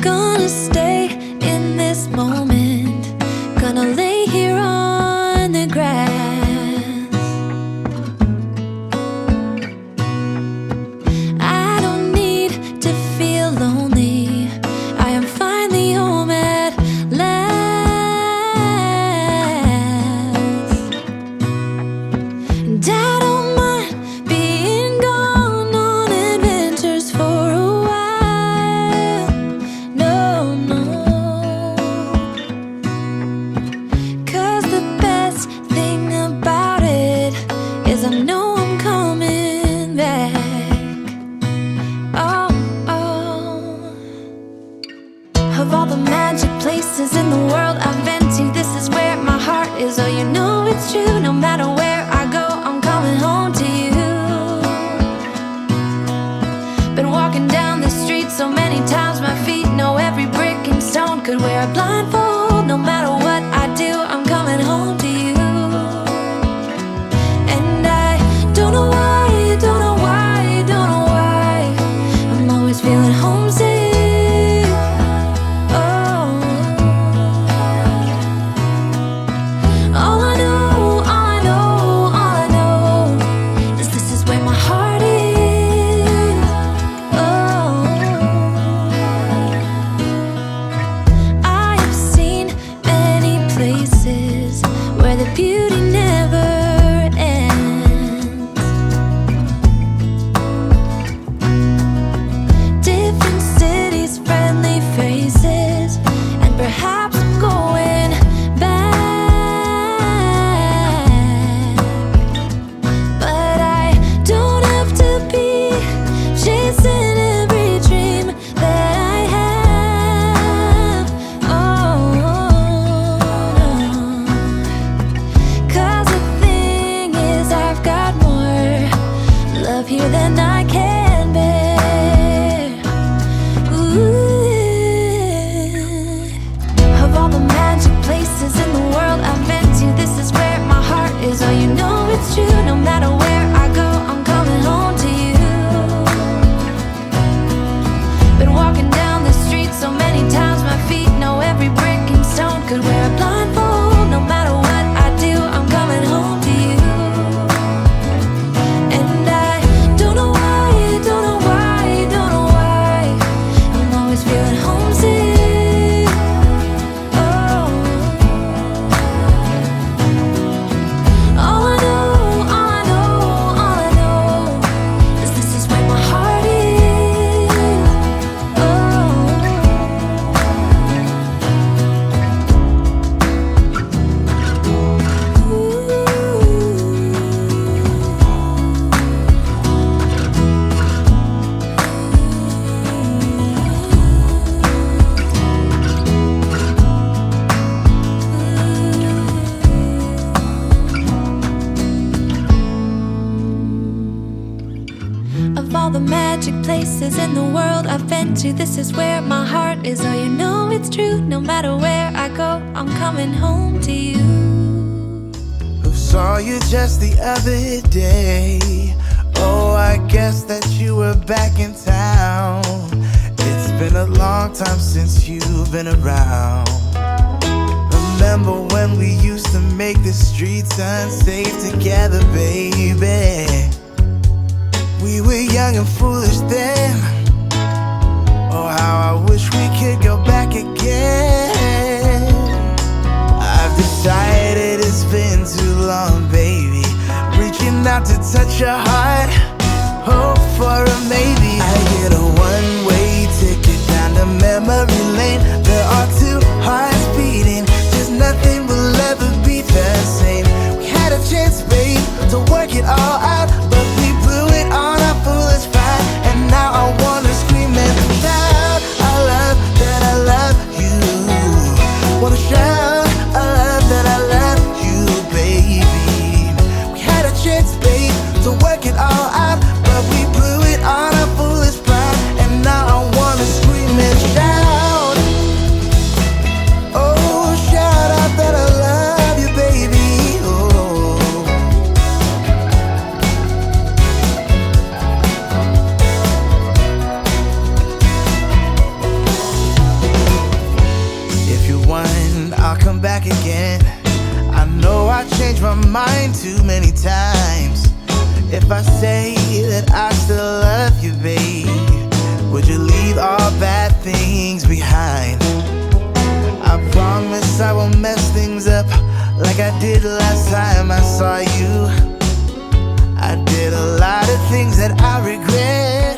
Gonna stay in this moment, gonna lay here on the grass. I don't need to feel lonely, I am finally home at last. And I don't mind being gone on adventures for a while. No, no, 'cause the best thing about it is I know I'm coming back. Oh, oh. Of all the magic places in the world I've been to, this is where my heart is. Oh, you know it's true, no matter where I go, I'm coming home to you. Been walking down the street so many times, my feet know every brick and stone. Could wear a blindfold, no matter what I do, I'm coming home to you. And I don't know why, don't know why, don't know why I'm always feeling homesick. Oh, all I know, all I know, all I know is this is where my heart is. Oh, I have seen many places where the beauty never ends. Different cities, friendly faces, and perhaps I'm going back. But I don't have to be chasing every dream that I have. Oh, no. 'Cause the thing is, I've got more love here than I can bear. Ooh. Of all the magic places in the world I've been to, this is where my heart is. Oh, you know it's true, no matter where I go, I'm coming home to you. Been walking down the street so many times, my feet know every brick and stone. Could wear a blindfold, no matter what I do, I'm coming home to you. And I don't know why, don't know why, don't know why I'm always feeling homesick. Oh, all I know, all I know, all I know is this is where my heart is. Oh, of all the magic places in the world I've been to, this is where my heart is. Oh, you know it's true, no matter where I go, I'm coming home to you. Saw you just the other day. Oh, I guess that you were back in town. It's been a long time since you've been around. Remember when we used to make the streets unsafe together, baby? We were young and foolish then. Oh, how I wish we could go back again. I've decided it's been too long, baby. Reaching out to touch your heart, hope for a maybe. I get a one-way ticket down to memory lane. There are two hearts beating, just nothing will ever be the same. We had a chance, babe, to work it all out, but we blew it on our foolish pride. And now I wanna scream and shout, I love that I love you. Wanna shout, I love that I love you, baby. We had a chance, babe, to work it all out, but we blew it on our foolish pride. And now I wanna scream and shout, oh, shout out if I say that I still love you, babe? Would you leave all bad things behind? I promise I won't mess things up like I did last time I saw you. I did a lot of things that I regret.